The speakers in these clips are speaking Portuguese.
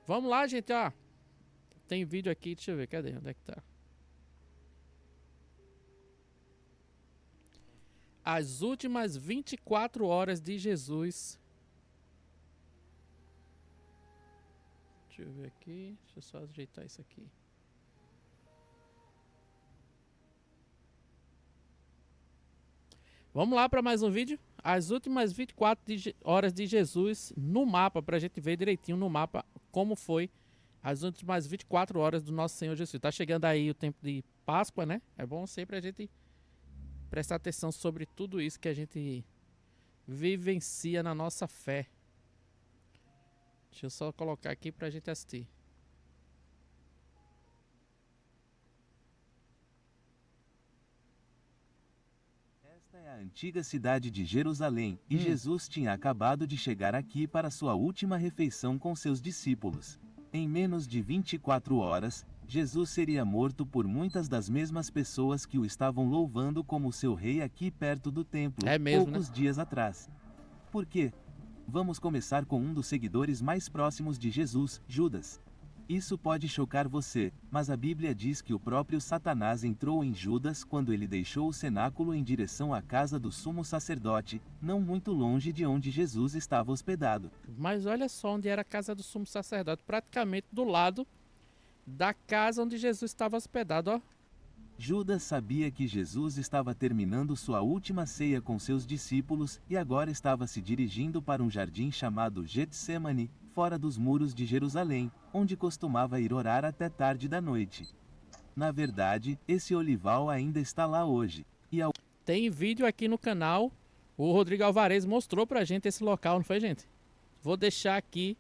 Vamos lá, gente, ó. Tem vídeo aqui, deixa eu ver, cadê? Onde é que tá? As últimas 24 horas de Jesus. Deixa eu ver aqui, deixa eu só ajeitar isso aqui. Vamos lá para mais um vídeo. As últimas 24 horas de Jesus no mapa, para a gente ver direitinho no mapa como foi as últimas 24 horas do nosso Senhor Jesus. Tá chegando aí o tempo de Páscoa, né? É bom sempre a gente prestar atenção sobre tudo isso que a gente vivencia na nossa fé. Deixa eu só colocar aqui para a gente assistir. Esta é a antiga cidade de Jerusalém, e Jesus tinha acabado de chegar aqui para sua última refeição com seus discípulos. Em menos de 24 horas, Jesus seria morto por muitas das mesmas pessoas que o estavam louvando como seu rei aqui perto do templo, É mesmo, poucos dias atrás. Por quê? Vamos começar com um dos seguidores mais próximos de Jesus, Judas. Isso pode chocar você, mas a Bíblia diz que o próprio Satanás entrou em Judas quando ele deixou o cenáculo em direção à casa do sumo sacerdote, não muito longe de onde Jesus estava hospedado. Mas olha só onde era a casa do sumo sacerdote, praticamente do lado da casa onde Jesus estava hospedado, ó. Judas sabia que Jesus estava terminando sua última ceia com seus discípulos e agora estava se dirigindo para um jardim chamado Getsemane, fora dos muros de Jerusalém, onde costumava ir orar até tarde da noite. Na verdade, esse olival ainda está lá hoje. Tem vídeo aqui no canal. O Rodrigo Alvarez mostrou pra gente esse local, não foi, gente? Vou deixar aqui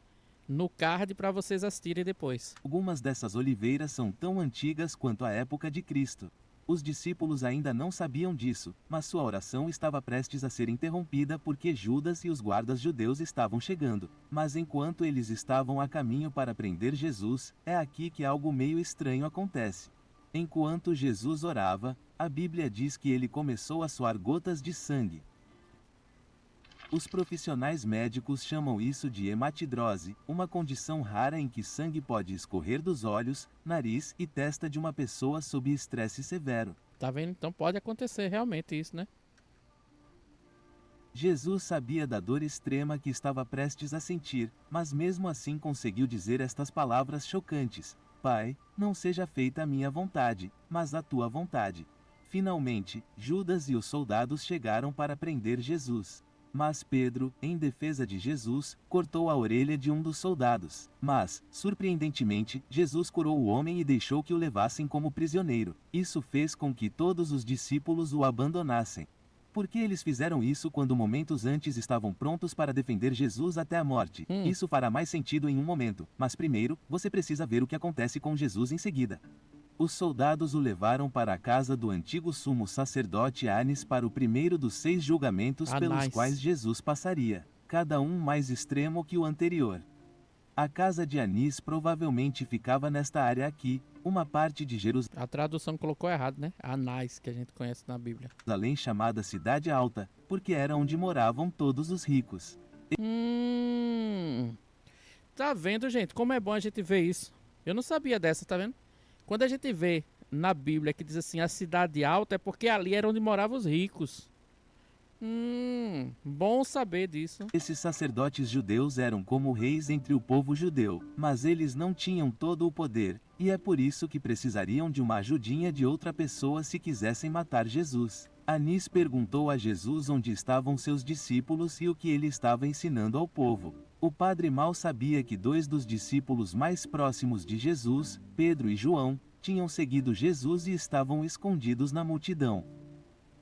no card para vocês assistirem depois. Algumas dessas oliveiras são tão antigas quanto a época de Cristo. Os discípulos ainda não sabiam disso, mas sua oração estava prestes a ser interrompida porque Judas e os guardas judeus estavam chegando. Mas enquanto eles estavam a caminho para prender Jesus, é aqui que algo meio estranho acontece. Enquanto Jesus orava, a Bíblia diz que ele começou a suar gotas de sangue. Os profissionais médicos chamam isso de hematidrose, uma condição rara em que sangue pode escorrer dos olhos, nariz e testa de uma pessoa sob estresse severo. Tá vendo? Então pode acontecer realmente isso, né? Jesus sabia da dor extrema que estava prestes a sentir, mas mesmo assim conseguiu dizer estas palavras chocantes: Pai, não seja feita a minha vontade, mas a tua vontade. Finalmente, Judas e os soldados chegaram para prender Jesus. Mas Pedro, em defesa de Jesus, cortou a orelha de um dos soldados. Mas, surpreendentemente, Jesus curou o homem e deixou que o levassem como prisioneiro. Isso fez com que todos os discípulos o abandonassem. Por que eles fizeram isso quando momentos antes estavam prontos para defender Jesus até a morte? Isso fará mais sentido em um momento, mas primeiro, você precisa ver o que acontece com Jesus em seguida. Os soldados o levaram para a casa do antigo sumo sacerdote Anis para o primeiro dos 6 julgamentos pelos quais Jesus passaria, cada um mais extremo que o anterior. A casa de Anis provavelmente ficava nesta área aqui, uma parte de Jerusalém. A tradução colocou errado, né? Anás, que a gente conhece na Bíblia. Jerusalém chamada Cidade Alta, porque era onde moravam todos os ricos. Tá vendo, gente? Como é bom a gente ver isso. Eu não sabia dessa, tá vendo? Quando a gente vê na Bíblia que diz assim, a cidade alta, é porque ali era onde moravam os ricos. Bom saber disso. Esses sacerdotes judeus eram como reis entre o povo judeu, mas eles não tinham todo o poder, e é por isso que precisariam de uma ajudinha de outra pessoa se quisessem matar Jesus. Anis perguntou a Jesus onde estavam seus discípulos e o que ele estava ensinando ao povo. O padre mal sabia que 2 dos discípulos mais próximos de Jesus, Pedro e João, tinham seguido Jesus e estavam escondidos na multidão.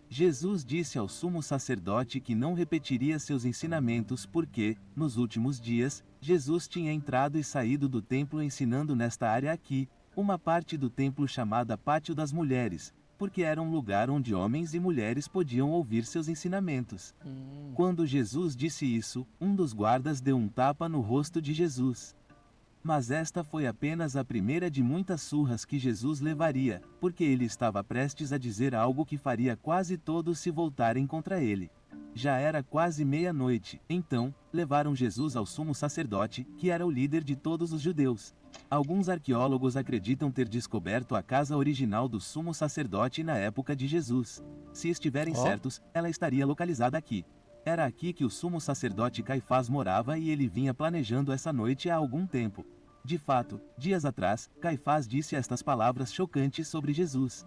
Jesus disse ao sumo sacerdote que não repetiria seus ensinamentos porque, nos últimos dias, Jesus tinha entrado e saído do templo ensinando nesta área aqui, uma parte do templo chamada Pátio das Mulheres, porque era um lugar onde homens e mulheres podiam ouvir seus ensinamentos. Quando Jesus disse isso, um dos guardas deu um tapa no rosto de Jesus. Mas esta foi apenas a primeira de muitas surras que Jesus levaria, porque ele estava prestes a dizer algo que faria quase todos se voltarem contra ele. Já era quase meia-noite. Então, levaram Jesus ao sumo sacerdote, que era o líder de todos os judeus. Alguns arqueólogos acreditam ter descoberto a casa original do sumo sacerdote na época de Jesus. Se estiverem certos, ela estaria localizada aqui. Era aqui que o sumo sacerdote Caifás morava e ele vinha planejando essa noite há algum tempo. De fato, dias atrás, Caifás disse estas palavras chocantes sobre Jesus.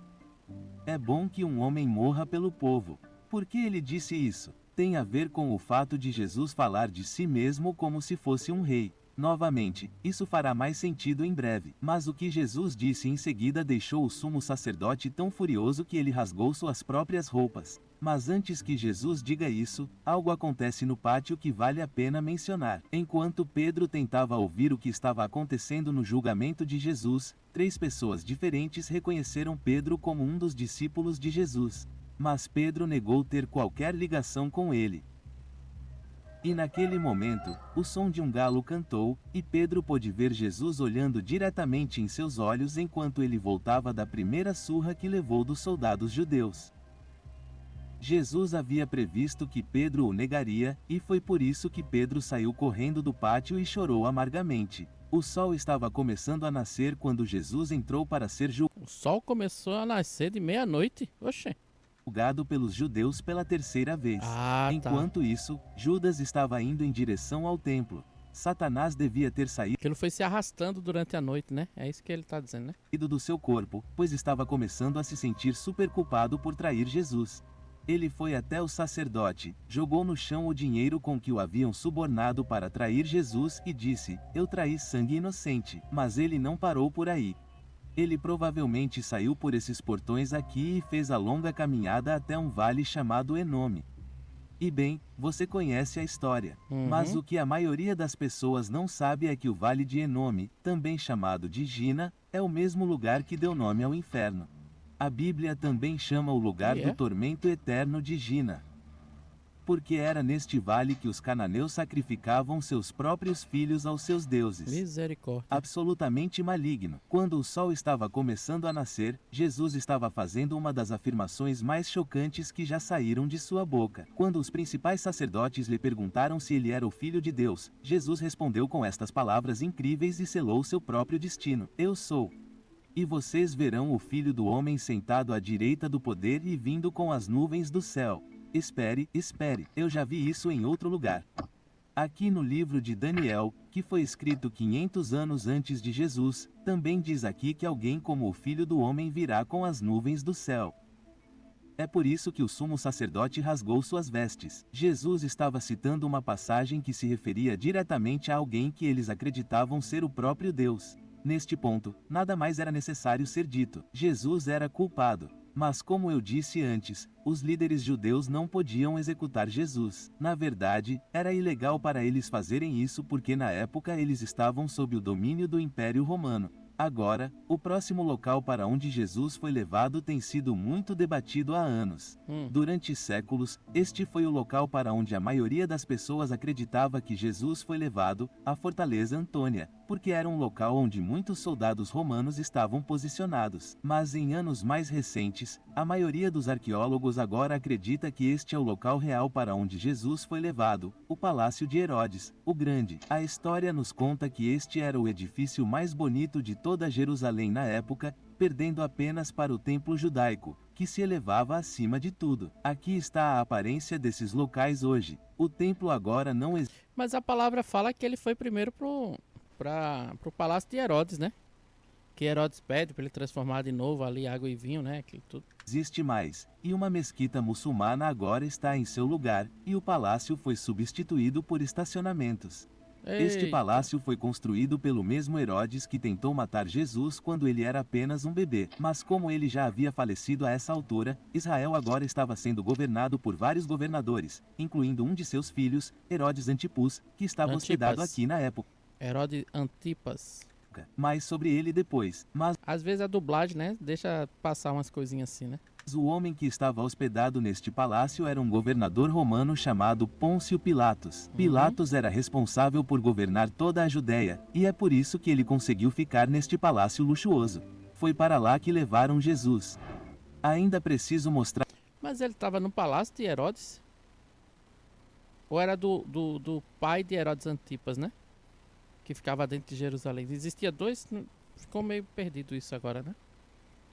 É bom que um homem morra pelo povo. Por que ele disse isso? Tem a ver com o fato de Jesus falar de si mesmo como se fosse um rei. Novamente, isso fará mais sentido em breve. Mas o que Jesus disse em seguida deixou o sumo sacerdote tão furioso que ele rasgou suas próprias roupas. Mas antes que Jesus diga isso, algo acontece no pátio que vale a pena mencionar. Enquanto Pedro tentava ouvir o que estava acontecendo no julgamento de Jesus, 3 pessoas diferentes reconheceram Pedro como um dos discípulos de Jesus. Mas Pedro negou ter qualquer ligação com ele. E naquele momento, o som de um galo cantou, e Pedro pôde ver Jesus olhando diretamente em seus olhos enquanto ele voltava da primeira surra que levou dos soldados judeus. Jesus havia previsto que Pedro o negaria, e foi por isso que Pedro saiu correndo do pátio e chorou amargamente. O sol estava começando a nascer quando Jesus entrou para ser O sol começou a nascer de meia-noite? Oxê. julgado pelos judeus pela terceira vez. Enquanto isso, Judas estava indo em direção ao templo. Satanás devia ter Aquilo foi se arrastando durante a noite, né? É isso que ele está dizendo, né? saído do seu corpo, pois estava começando a se sentir super culpado por trair Jesus. Ele foi até o sacerdote, jogou no chão o dinheiro com que o haviam subornado para trair Jesus e disse: "Eu traí sangue inocente." Mas ele não parou por aí. Ele provavelmente saiu por esses portões aqui e fez a longa caminhada até um vale chamado Enome. E bem, você conhece a história. Mas o que a maioria das pessoas não sabe é que o Vale de Enome, também chamado de Gina, é o mesmo lugar que deu nome ao inferno. A Bíblia também chama o lugar do tormento eterno de Gina. Porque era neste vale que os cananeus sacrificavam seus próprios filhos aos seus deuses. Misericórdia. Absolutamente maligno. Quando o sol estava começando a nascer, Jesus estava fazendo uma das afirmações mais chocantes que já saíram de sua boca. Quando os principais sacerdotes lhe perguntaram se ele era o Filho de Deus, Jesus respondeu com estas palavras incríveis e selou seu próprio destino: "Eu sou. E vocês verão o Filho do Homem sentado à direita do poder e vindo com as nuvens do céu." Espere, eu já vi isso em outro lugar. Aqui no livro de Daniel, que foi escrito 500 anos antes de Jesus, também diz aqui que alguém como o Filho do Homem virá com as nuvens do céu. É por isso que o sumo sacerdote rasgou suas vestes. Jesus estava citando uma passagem que se referia diretamente a alguém que eles acreditavam ser o próprio Deus. Neste ponto, nada mais era necessário ser dito. Jesus era culpado. Mas como eu disse antes, os líderes judeus não podiam executar Jesus. Na verdade, era ilegal para eles fazerem isso porque na época eles estavam sob o domínio do Império Romano. Agora, o próximo local para onde Jesus foi levado tem sido muito debatido há anos. Durante séculos, este foi o local para onde a maioria das pessoas acreditava que Jesus foi levado, a Fortaleza Antônia, porque era um local onde muitos soldados romanos estavam posicionados. Mas em anos mais recentes, a maioria dos arqueólogos agora acredita que este é o local real para onde Jesus foi levado, o Palácio de Herodes, o Grande. A história nos conta que este era o edifício mais bonito de toda Jerusalém na época, perdendo apenas para o templo judaico, que se elevava acima de tudo. Aqui está a aparência desses locais hoje. O templo agora não existe. Mas a palavra fala que ele foi primeiro pro Palácio de Herodes, né? Que Herodes pede para ele transformar de novo ali água e vinho, né? Aquilo tudo. Existe mais, e uma mesquita muçulmana agora está em seu lugar, e o palácio foi substituído por estacionamentos. Este palácio foi construído pelo mesmo Herodes que tentou matar Jesus quando ele era apenas um bebê. Mas como ele já havia falecido a essa altura, Israel agora estava sendo governado por vários governadores, incluindo um de seus filhos, Herodes Antipus, que estava hospedado aqui na época. Herodes Antipas. Mais sobre ele depois. Mas às vezes a dublagem, né, deixa passar umas coisinhas assim, né? O homem que estava hospedado neste palácio era um governador romano chamado Pôncio Pilatos. Pilatos era responsável por governar toda a Judéia, e é por isso que ele conseguiu ficar neste palácio luxuoso. Foi para lá que levaram Jesus. Ainda preciso mostrar... Mas ele estava no palácio de Herodes? Ou era do pai de Herodes Antipas, né? Que ficava dentro de Jerusalém. Existia dois, ficou meio perdido isso agora, né?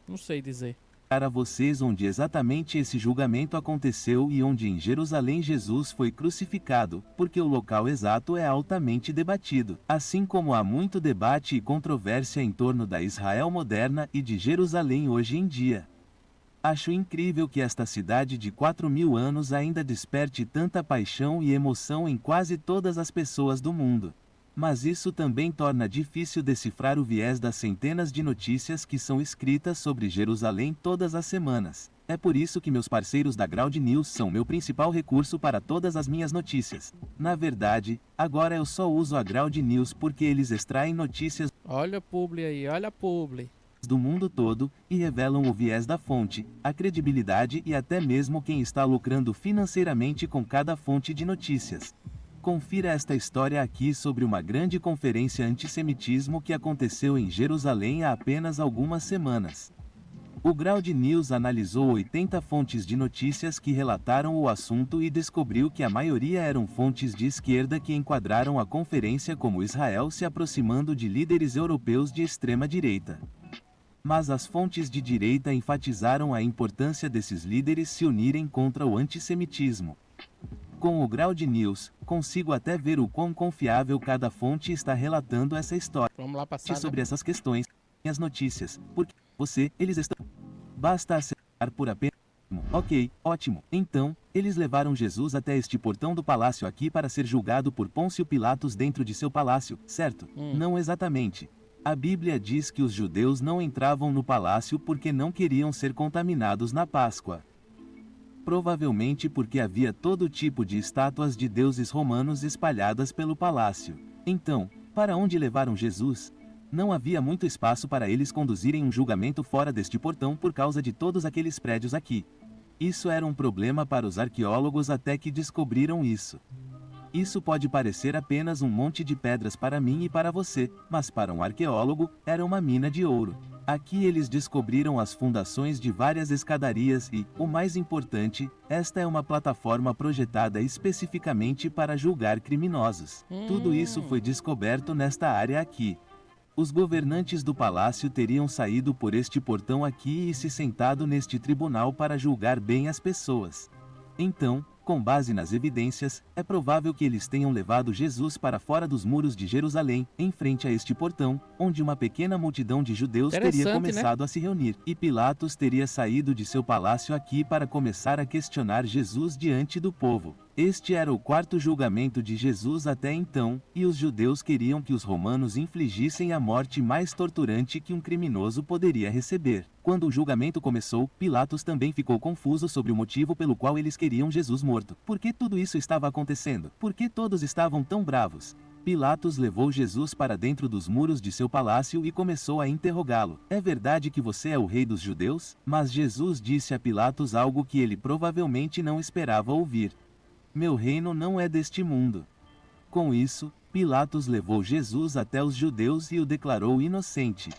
Não sei dizer. A vocês onde exatamente esse julgamento aconteceu e onde em Jerusalém Jesus foi crucificado, porque o local exato é altamente debatido, assim como há muito debate e controvérsia em torno da Israel moderna e de Jerusalém hoje em dia. Acho incrível que esta cidade de 4.000 anos ainda desperte tanta paixão e emoção em quase todas as pessoas do mundo. Mas isso também torna difícil decifrar o viés das centenas de notícias que são escritas sobre Jerusalém todas as semanas. É por isso que meus parceiros da Ground News são meu principal recurso para todas as minhas notícias. Na verdade, agora eu só uso a Ground News porque eles extraem notícias Olha a publi aí, olha a publi. do mundo todo e revelam o viés da fonte, a credibilidade e até mesmo quem está lucrando financeiramente com cada fonte de notícias. Confira esta história aqui sobre uma grande conferência antissemitismo que aconteceu em Jerusalém há apenas algumas semanas. O Ground News analisou 80 fontes de notícias que relataram o assunto e descobriu que a maioria eram fontes de esquerda que enquadraram a conferência como Israel se aproximando de líderes europeus de extrema direita. Mas as fontes de direita enfatizaram a importância desses líderes se unirem contra o antissemitismo. Com o Ground News, consigo até ver o quão confiável cada fonte está relatando essa história. Vamos lá passar, Sobre essas questões, e as notícias, porque eles estão. Basta acessar por apenas. Ok, ótimo. Então, eles levaram Jesus até este portão do palácio aqui para ser julgado por Pôncio Pilatos dentro de seu palácio, certo? Não exatamente. A Bíblia diz que os judeus não entravam no palácio porque não queriam ser contaminados na Páscoa. Provavelmente porque havia todo tipo de estátuas de deuses romanos espalhadas pelo palácio. Então, para onde levaram Jesus? Não havia muito espaço para eles conduzirem um julgamento fora deste portão por causa de todos aqueles prédios aqui. Isso era um problema para os arqueólogos até que descobriram isso. Isso pode parecer apenas um monte de pedras para mim e para você, mas para um arqueólogo, era uma mina de ouro. Aqui eles descobriram as fundações de várias escadarias e, o mais importante, esta é uma plataforma projetada especificamente para julgar criminosos. Tudo isso foi descoberto nesta área aqui. Os governantes do palácio teriam saído por este portão aqui e se sentado neste tribunal para julgar bem as pessoas. Então, com base nas evidências, é provável que eles tenham levado Jesus para fora dos muros de Jerusalém, em frente a este portão, onde uma pequena multidão de judeus teria começado a se reunir, e Pilatos teria saído de seu palácio aqui para começar a questionar Jesus diante do povo. Este era o quarto julgamento de Jesus até então, e os judeus queriam que os romanos infligissem a morte mais torturante que um criminoso poderia receber. Quando o julgamento começou, Pilatos também ficou confuso sobre o motivo pelo qual eles queriam Jesus morto. Por que tudo isso estava acontecendo? Por que todos estavam tão bravos? Pilatos levou Jesus para dentro dos muros de seu palácio e começou a interrogá-lo. É verdade que você é o rei dos judeus? Mas Jesus disse a Pilatos algo que ele provavelmente não esperava ouvir. Meu reino não é deste mundo. Com isso, Pilatos levou Jesus até os judeus e o declarou inocente.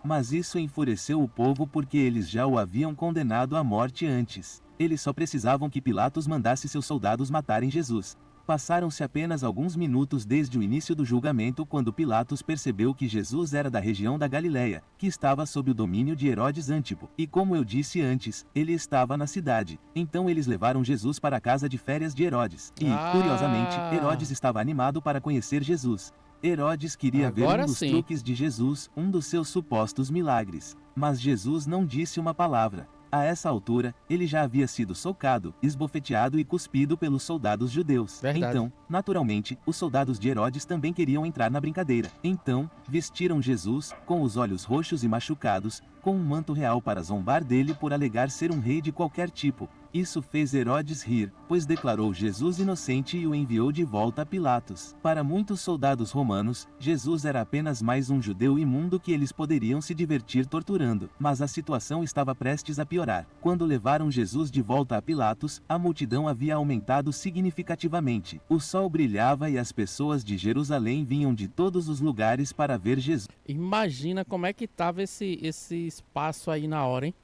Mas isso enfureceu o povo porque eles já o haviam condenado à morte antes. Eles só precisavam que Pilatos mandasse seus soldados matarem Jesus. Passaram-se apenas alguns minutos desde o início do julgamento quando Pilatos percebeu que Jesus era da região da Galileia, que estava sob o domínio de Herodes Antipo, e como eu disse antes, ele estava na cidade. Então eles levaram Jesus para a casa de férias de Herodes. E, curiosamente, Herodes estava animado para conhecer Jesus. Herodes queria ver um dos truques de Jesus, um dos seus supostos milagres. Mas Jesus não disse uma palavra. A essa altura, ele já havia sido socado, esbofeteado e cuspido pelos soldados judeus. Então, naturalmente, os soldados de Herodes também queriam entrar na brincadeira. Então, vestiram Jesus, com os olhos roxos e machucados, com um manto real para zombar dele por alegar ser um rei de qualquer tipo. Isso fez Herodes rir, pois declarou Jesus inocente e o enviou de volta a Pilatos. Para muitos soldados romanos, Jesus era apenas mais um judeu imundo que eles poderiam se divertir torturando. Mas a situação estava prestes a piorar. Quando levaram Jesus de volta a Pilatos, a multidão havia aumentado significativamente. O sol brilhava e as pessoas de Jerusalém vinham de todos os lugares para ver Jesus. Imagina como é que estava esse espaço aí na hora, hein?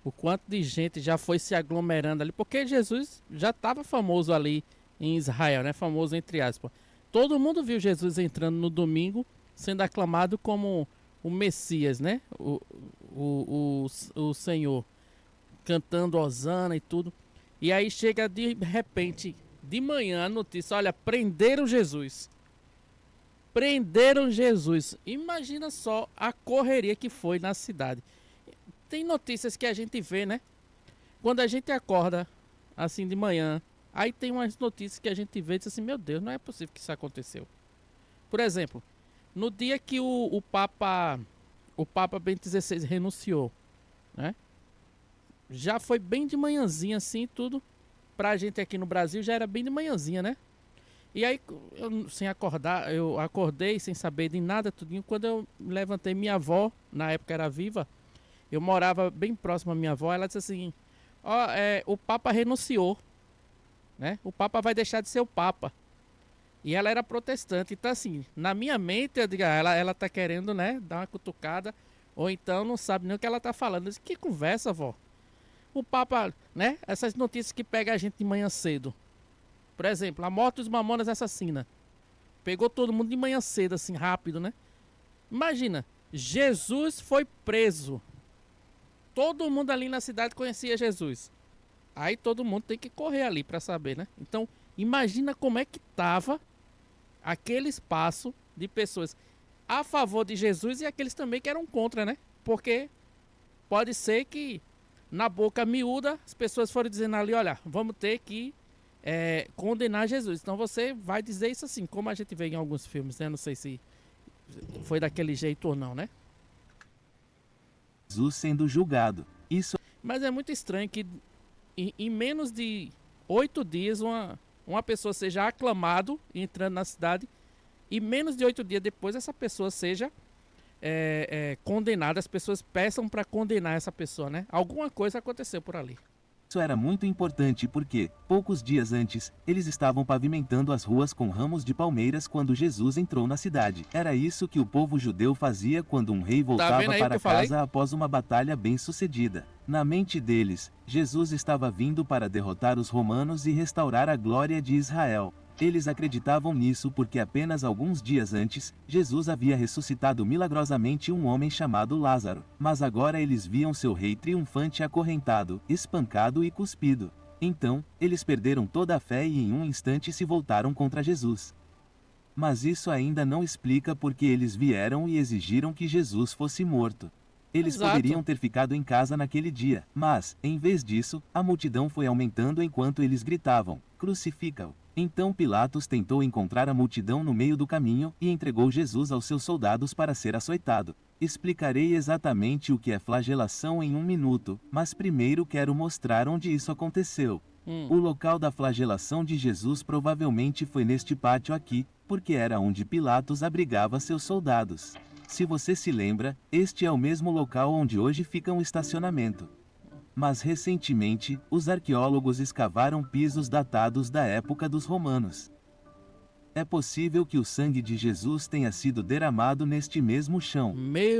O quanto de gente já foi se aglomerando ali, porque Jesus já estava famoso ali em Israel, né? Famoso entre aspas. Todo mundo viu Jesus entrando no domingo, sendo aclamado como o Messias, né? O Senhor, cantando hosana e tudo. E aí chega de repente, de manhã, a notícia, olha, prenderam Jesus. Prenderam Jesus. Imagina só a correria que foi na cidade. Tem notícias que a gente vê, né? Quando a gente acorda assim de manhã, aí tem umas notícias que a gente vê e diz assim, meu Deus, não é possível que isso aconteceu. Por exemplo, no dia que o Papa Bento XVI renunciou, né? Já foi bem de manhãzinha assim, tudo. Pra gente aqui no Brasil já era bem de manhãzinha, né? E aí, eu acordei sem saber de nada, tudinho. Quando eu levantei, minha avó, na época era viva, eu morava bem próximo à minha avó, ela disse assim, o Papa renunciou, né? O Papa vai deixar de ser o Papa. E ela era protestante, então assim, na minha mente, eu digo, ela tá querendo, né, dar uma cutucada, ou então não sabe nem o que ela tá falando. Eu disse, que conversa, vó? O Papa, né, essas notícias que pega a gente de manhã cedo. Por exemplo, a morte dos Mamonas Assassina. Pegou todo mundo de manhã cedo, assim, rápido, né? Imagina, Jesus foi preso. Todo mundo ali na cidade conhecia Jesus. Aí todo mundo tem que correr ali para saber, né? Então, imagina como é que tava aquele espaço de pessoas a favor de Jesus e aqueles também que eram contra, né? Porque pode ser que na boca miúda as pessoas foram dizendo ali, olha, vamos ter que condenar Jesus. Então você vai dizer isso assim, como a gente vê em alguns filmes, né? Não sei se foi daquele jeito ou não, né? Jesus sendo julgado. Isso Mas é muito estranho que em menos de 8 dias uma pessoa seja aclamado entrando na cidade e menos de 8 dias depois essa pessoa seja condenada. As pessoas peçam para condenar essa pessoa, né? Alguma coisa aconteceu por ali. Isso era muito importante porque, poucos dias antes, eles estavam pavimentando as ruas com ramos de palmeiras quando Jesus entrou na cidade. Era isso que o povo judeu fazia quando um rei voltava para casa após uma batalha bem-sucedida. Na mente deles, Jesus estava vindo para derrotar os romanos e restaurar a glória de Israel. Eles acreditavam nisso porque apenas alguns dias antes, Jesus havia ressuscitado milagrosamente um homem chamado Lázaro. Mas agora eles viam seu rei triunfante acorrentado, espancado e cuspido. Então, eles perderam toda a fé e em um instante se voltaram contra Jesus. Mas isso ainda não explica porque eles vieram e exigiram que Jesus fosse morto. Eles poderiam ter ficado em casa naquele dia, mas, em vez disso, a multidão foi aumentando enquanto eles gritavam, crucifica-o. Então Pilatos tentou encontrar a multidão no meio do caminho e entregou Jesus aos seus soldados para ser açoitado. Explicarei exatamente o que é flagelação em 1 minuto, mas primeiro quero mostrar onde isso aconteceu. O local da flagelação de Jesus provavelmente foi neste pátio aqui, porque era onde Pilatos abrigava seus soldados. Se você se lembra, este é o mesmo local onde hoje fica um estacionamento. Mas recentemente, os arqueólogos escavaram pisos datados da época dos romanos. É possível que o sangue de Jesus tenha sido derramado neste mesmo chão.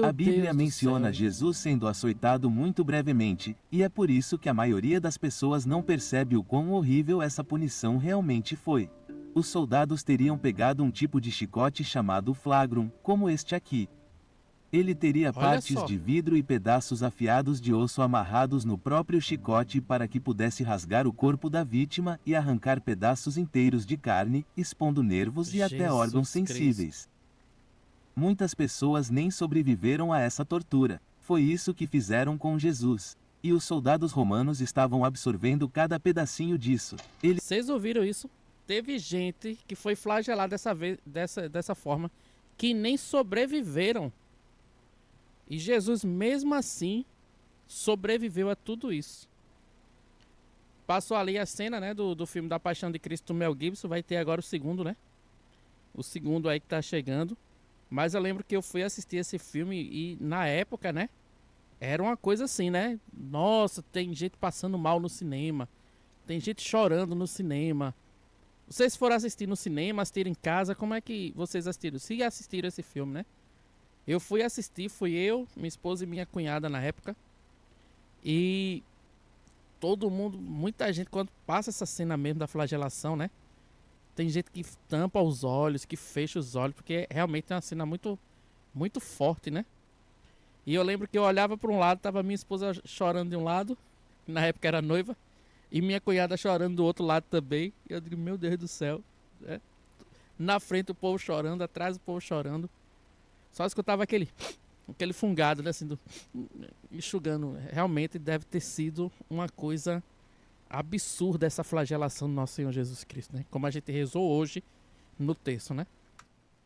A Bíblia menciona Jesus sendo açoitado muito brevemente, e é por isso que a maioria das pessoas não percebe o quão horrível essa punição realmente foi. Os soldados teriam pegado um tipo de chicote chamado flagrum, como este aqui. Ele teria partes de vidro e pedaços afiados de osso amarrados no próprio chicote para que pudesse rasgar o corpo da vítima e arrancar pedaços inteiros de carne, expondo nervos e até órgãos sensíveis. Muitas pessoas nem sobreviveram a essa tortura. Foi isso que fizeram com Jesus. E os soldados romanos estavam absorvendo cada pedacinho disso. Vocês ouviram isso? Teve gente que foi flagelada dessa forma, que nem sobreviveram. E Jesus, mesmo assim, sobreviveu a tudo isso. Passou ali a cena, né, do filme da Paixão de Cristo do Mel Gibson. Vai ter agora o segundo, né? O segundo aí que tá chegando. Mas eu lembro que eu fui assistir esse filme e na época, né? Era uma coisa assim, né? Nossa, tem gente passando mal no cinema. Tem gente chorando no cinema. Vocês foram assistir no cinema, assistiram em casa, como é que vocês assistiram? Se assistiram esse filme, né? Eu fui assistir, fui eu, minha esposa e minha cunhada na época. E todo mundo, muita gente, quando passa essa cena mesmo da flagelação, né? Tem gente que tampa os olhos, que fecha os olhos, porque realmente é uma cena muito, muito forte, né? E eu lembro que eu olhava para um lado, tava minha esposa chorando de um lado, na época era noiva, e minha cunhada chorando do outro lado também. E eu digo, meu Deus do céu. É. Na frente o povo chorando, atrás o povo chorando. Só escutava aquele fungado, né, assim, enxugando. Realmente deve ter sido uma coisa absurda essa flagelação do nosso Senhor Jesus Cristo, né? Como a gente rezou hoje no texto, né?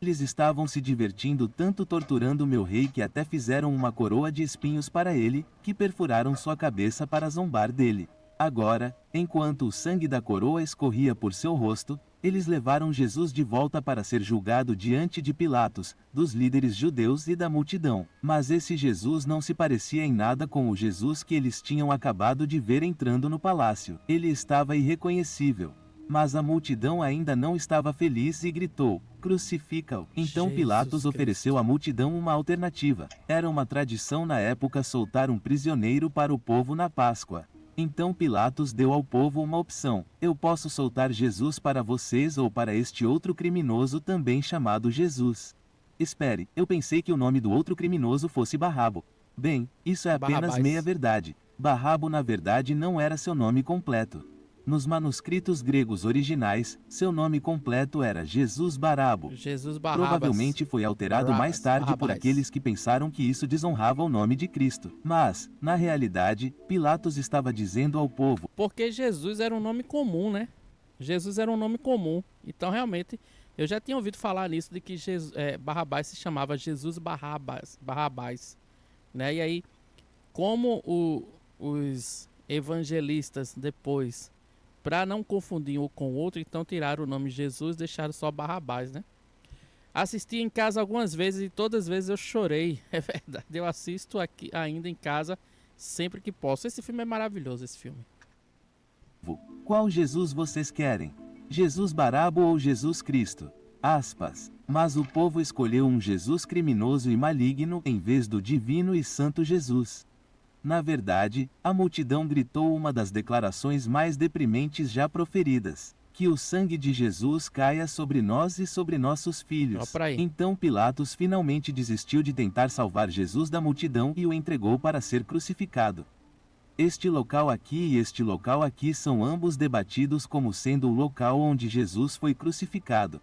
Eles estavam se divertindo tanto torturando meu rei que até fizeram uma coroa de espinhos para ele, que perfuraram sua cabeça para zombar dele. Agora, enquanto o sangue da coroa escorria por seu rosto, eles levaram Jesus de volta para ser julgado diante de Pilatos, dos líderes judeus e da multidão. Mas esse Jesus não se parecia em nada com o Jesus que eles tinham acabado de ver entrando no palácio. Ele estava irreconhecível. Mas a multidão ainda não estava feliz e gritou, crucifica-o. Então Jesus Pilatos Cristo. ofereceu à multidão uma alternativa. Era uma tradição na época soltar um prisioneiro para o povo na Páscoa. Então Pilatos deu ao povo uma opção: eu posso soltar Jesus para vocês ou para este outro criminoso também chamado Jesus. Espere, eu pensei que o nome do outro criminoso fosse Barrabo. Bem, isso é apenas Barrabás. meia-verdade. Barrabo na verdade não era seu nome completo. Nos manuscritos gregos originais, seu nome completo era Jesus Barabo. Jesus Barrabás. Provavelmente foi alterado mais tarde por aqueles que pensaram que isso desonrava o nome de Cristo. Mas, na realidade, Pilatos estava dizendo ao povo: porque Jesus era um nome comum, né? Jesus era um nome comum. Então, realmente, eu já tinha ouvido falar nisso, de que Barrabás se chamava Jesus Barrabás, né? E aí, como os evangelistas depois, para não confundir um com o outro, então tiraram o nome Jesus e deixaram só Barrabás, né? Assisti em casa algumas vezes e todas as vezes eu chorei. É verdade, eu assisto aqui ainda em casa sempre que posso. Esse filme é maravilhoso, esse filme. qual Jesus vocês querem? Jesus Barabo ou Jesus Cristo? Aspas. Mas o povo escolheu um Jesus criminoso e maligno em vez do divino e santo Jesus. Na verdade, a multidão gritou uma das declarações mais deprimentes já proferidas: que o sangue de Jesus caia sobre nós e sobre nossos filhos. Então Pilatos finalmente desistiu de tentar salvar Jesus da multidão e o entregou para ser crucificado. Este local aqui e este local aqui são ambos debatidos como sendo o local onde Jesus foi crucificado.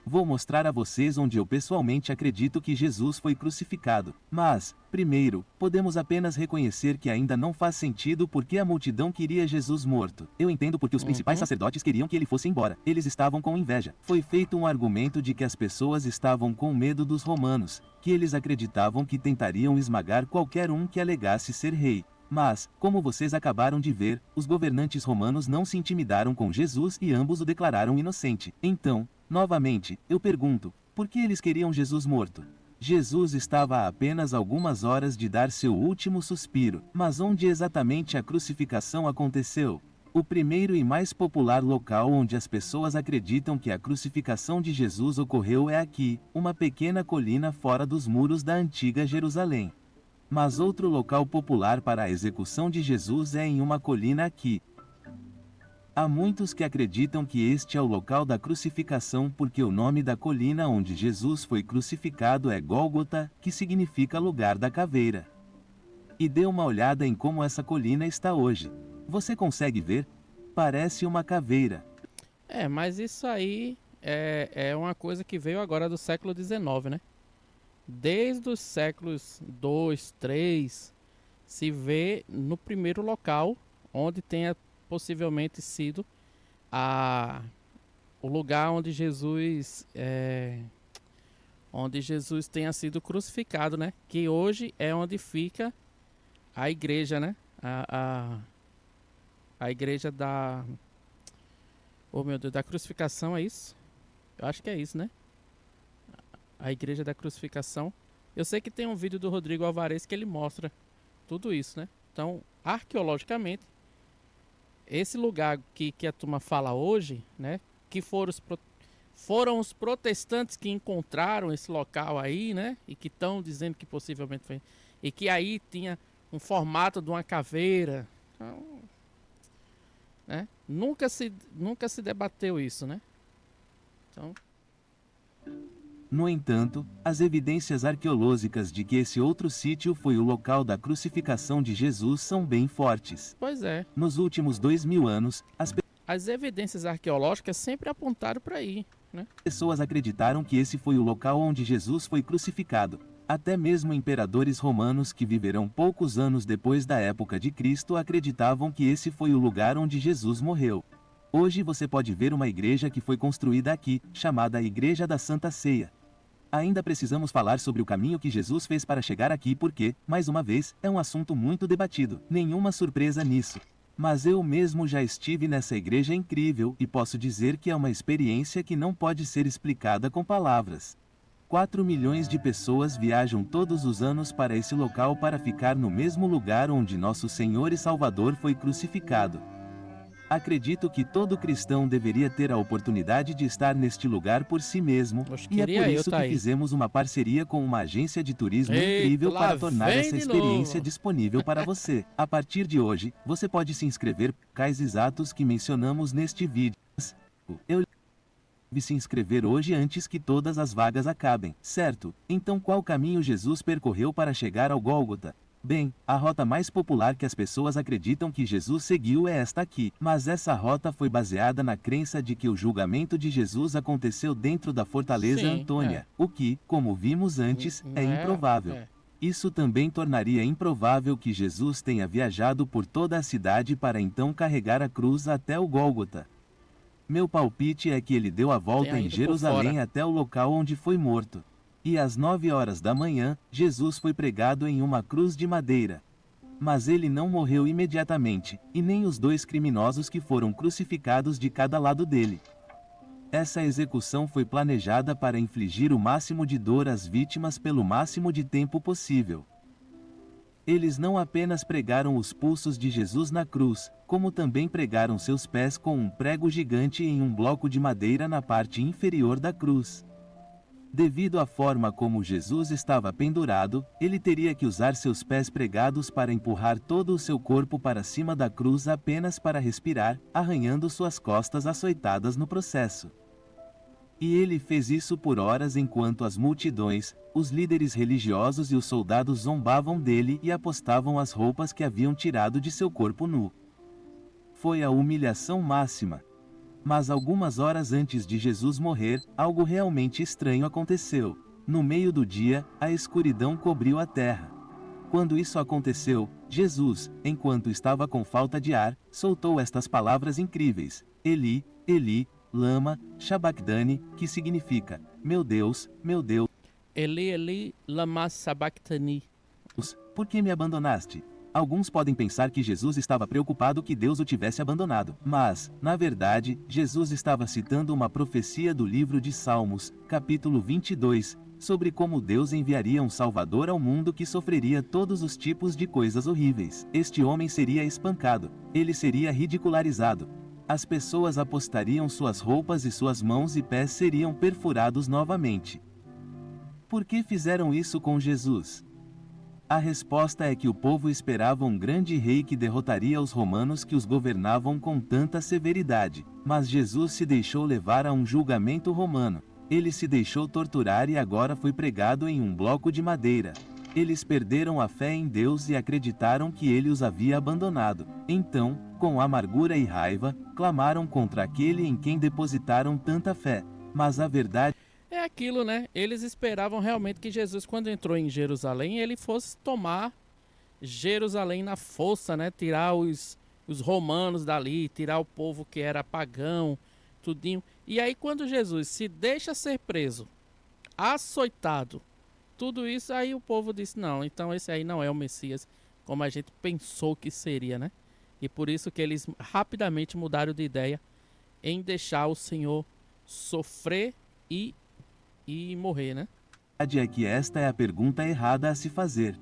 Vou mostrar a vocês onde eu pessoalmente acredito que Jesus foi crucificado. Mas, primeiro, podemos apenas reconhecer que ainda não faz sentido porque a multidão queria Jesus morto. Eu entendo porque os principais sacerdotes queriam que ele fosse embora. Eles estavam com inveja. Foi feito um argumento de que as pessoas estavam com medo dos romanos, que eles acreditavam que tentariam esmagar qualquer um que alegasse ser rei. Mas, como vocês acabaram de ver, os governantes romanos não se intimidaram com Jesus e ambos o declararam inocente. Então, novamente, eu pergunto, por que eles queriam Jesus morto? Jesus estava a apenas algumas horas de dar seu último suspiro. Mas onde exatamente a crucificação aconteceu? O primeiro e mais popular local onde as pessoas acreditam que a crucificação de Jesus ocorreu é aqui, uma pequena colina fora dos muros da antiga Jerusalém. Mas outro local popular para a execução de Jesus é em uma colina aqui. Há muitos que acreditam que este é o local da crucificação porque o nome da colina onde Jesus foi crucificado é Gólgota, que significa lugar da caveira. E dê uma olhada em como essa colina está hoje. Você consegue ver? Parece uma caveira. Mas isso aí é uma coisa que veio agora do século XIX, né? Desde os séculos 2, 3, se vê no primeiro local onde tenha possivelmente sido o lugar onde Jesus tenha sido crucificado, né? Que hoje é onde fica a igreja, né? A igreja da... Oh, meu Deus, da crucificação, é isso? Eu acho que é isso, né? A igreja da crucificação. Eu sei que tem um vídeo do Rodrigo Alvarez que ele mostra tudo isso, né? Então, arqueologicamente, esse lugar que a turma fala hoje, né? Que foram os protestantes que encontraram esse local aí, né? E que estão dizendo que possivelmente foi... E que aí tinha um formato de uma caveira. Então, né? Nunca se debateu isso, né? Então, No entanto, as evidências arqueológicas de que esse outro sítio foi o local da crucificação de Jesus são bem fortes. pois é. Nos últimos 2000 anos, as As evidências arqueológicas sempre apontaram para aí, né? pessoas acreditaram que esse foi o local onde Jesus foi crucificado. Até mesmo imperadores romanos que viveram poucos anos depois da época de Cristo acreditavam que esse foi o lugar onde Jesus morreu. Hoje você pode ver uma igreja que foi construída aqui, chamada Igreja da Santa Ceia. Ainda precisamos falar sobre o caminho que Jesus fez para chegar aqui porque, mais uma vez, é um assunto muito debatido. Nenhuma surpresa nisso. Mas eu mesmo já estive nessa igreja incrível e posso dizer que é uma experiência que não pode ser explicada com palavras. 4 milhões de pessoas viajam todos os anos para esse local para ficar no mesmo lugar onde nosso Senhor e Salvador foi crucificado. Acredito que todo cristão deveria ter a oportunidade de estar neste lugar por si mesmo, Oxe, e é queria por eu isso tá que aí. fizemos uma parceria com uma agência de turismo Eita, incrível lá para tornar vem essa de experiência novo. disponível para você. A partir de hoje, você pode se inscrever por locais exatos que mencionamos neste vídeo. Eu deve se inscrever hoje antes que todas as vagas acabem, certo? Então qual caminho Jesus percorreu para chegar ao Gólgota? Bem, a rota mais popular que as pessoas acreditam que Jesus seguiu é esta aqui, mas essa rota foi baseada na crença de que o julgamento de Jesus aconteceu dentro da fortaleza Sim, Antônia, o que, como vimos antes, é improvável. É. Isso também tornaria improvável que Jesus tenha viajado por toda a cidade para então carregar a cruz até o Gólgota. Meu palpite é que ele deu a volta Tenha em ido por Jerusalém fora. até o local onde foi morto. E às 9 horas da manhã, Jesus foi pregado em uma cruz de madeira. Mas ele não morreu imediatamente, e nem os 2 criminosos que foram crucificados de cada lado dele. Essa execução foi planejada para infligir o máximo de dor às vítimas pelo máximo de tempo possível. Eles não apenas pregaram os pulsos de Jesus na cruz, como também pregaram seus pés com um prego gigante em um bloco de madeira na parte inferior da cruz. Devido à forma como Jesus estava pendurado, ele teria que usar seus pés pregados para empurrar todo o seu corpo para cima da cruz apenas para respirar, arranhando suas costas açoitadas no processo. E ele fez isso por horas enquanto as multidões, os líderes religiosos e os soldados zombavam dele e apostavam as roupas que haviam tirado de seu corpo nu. Foi a humilhação máxima. Mas algumas horas antes de Jesus morrer, algo realmente estranho aconteceu. No meio do dia, a escuridão cobriu a terra. Quando isso aconteceu, Jesus, enquanto estava com falta de ar, soltou estas palavras incríveis: Eli, Eli, lama sabachthani, que significa: meu Deus, Eli, Eli, lama sabachthani. por que me abandonaste? Alguns podem pensar que Jesus estava preocupado que Deus o tivesse abandonado, mas, na verdade, Jesus estava citando uma profecia do livro de Salmos, capítulo 22, sobre como Deus enviaria um Salvador ao mundo que sofreria todos os tipos de coisas horríveis. Este homem seria espancado, ele seria ridicularizado. As pessoas apostariam suas roupas e suas mãos e pés seriam perfurados novamente. Por que fizeram isso com Jesus? A resposta é que o povo esperava um grande rei que derrotaria os romanos que os governavam com tanta severidade. Mas Jesus se deixou levar a um julgamento romano. Ele se deixou torturar e agora foi pregado em um bloco de madeira. Eles perderam a fé em Deus e acreditaram que ele os havia abandonado. Então, com amargura e raiva, clamaram contra aquele em quem depositaram tanta fé. Mas a verdade É aquilo, né? Eles esperavam realmente que Jesus, quando entrou em Jerusalém, ele fosse tomar Jerusalém na força, né? Tirar os romanos dali, tirar o povo que era pagão, tudinho. E aí quando Jesus se deixa ser preso, açoitado, tudo isso, aí o povo disse: não, então esse aí não é o Messias, como a gente pensou que seria, né? E por isso que eles rapidamente mudaram de ideia em deixar o Senhor sofrer e morrer, né? é que esta é a pergunta errada a se fazer.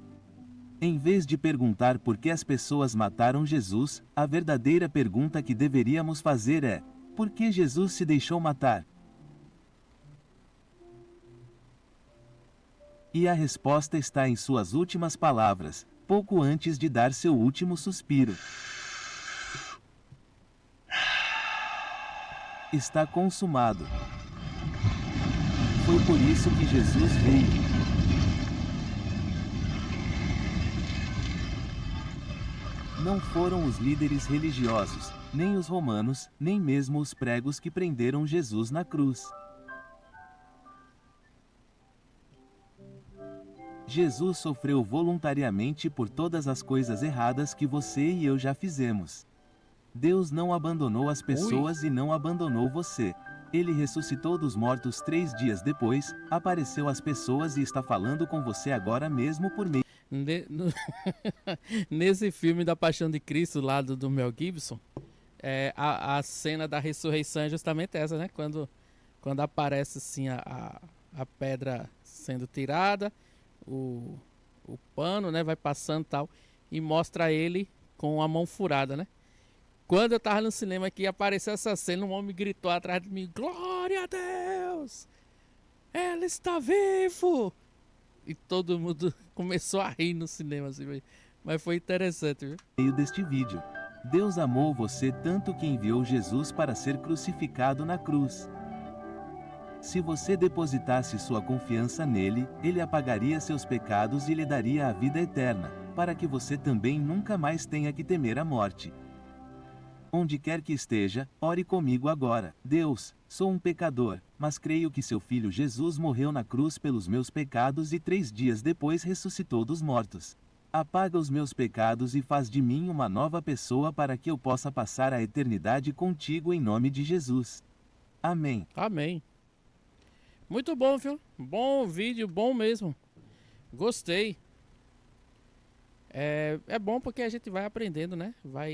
Em vez de perguntar por que as pessoas mataram Jesus, a verdadeira pergunta que deveríamos fazer é: por que Jesus se deixou matar? E a resposta está em suas últimas palavras, pouco antes de dar seu último suspiro. Está consumado. Foi por isso que Jesus veio. Não foram os líderes religiosos, nem os romanos, nem mesmo os pregos que prenderam Jesus na cruz. Jesus sofreu voluntariamente por todas as coisas erradas que você e eu já fizemos. Deus não abandonou as pessoas e não abandonou você. Ele ressuscitou dos mortos 3 dias depois, apareceu às pessoas e está falando com você agora mesmo por meio. Nesse filme da Paixão de Cristo, lá do Mel Gibson, a cena da ressurreição é justamente essa, né? Quando aparece assim a pedra sendo tirada, o pano, né, vai passando e tal, e mostra ele com a mão furada, né? Quando eu tava no cinema aqui, apareceu essa cena, um homem gritou atrás de mim: "Glória a Deus! Ele está vivo!" E todo mundo começou a rir no cinema, assim, mas foi interessante, viu? Meio deste vídeo. Deus amou você tanto que enviou Jesus para ser crucificado na cruz. Se você depositasse sua confiança nele, ele apagaria seus pecados e lhe daria a vida eterna, para que você também nunca mais tenha que temer a morte. Onde quer que esteja, ore comigo agora. Deus, sou um pecador, mas creio que seu filho Jesus morreu na cruz pelos meus pecados e 3 dias depois ressuscitou dos mortos. Apaga os meus pecados e faz de mim uma nova pessoa para que eu possa passar a eternidade contigo em nome de Jesus. Amém. Amém. Muito bom, viu? Bom vídeo, bom mesmo. Gostei. É bom porque a gente vai aprendendo, né? Vai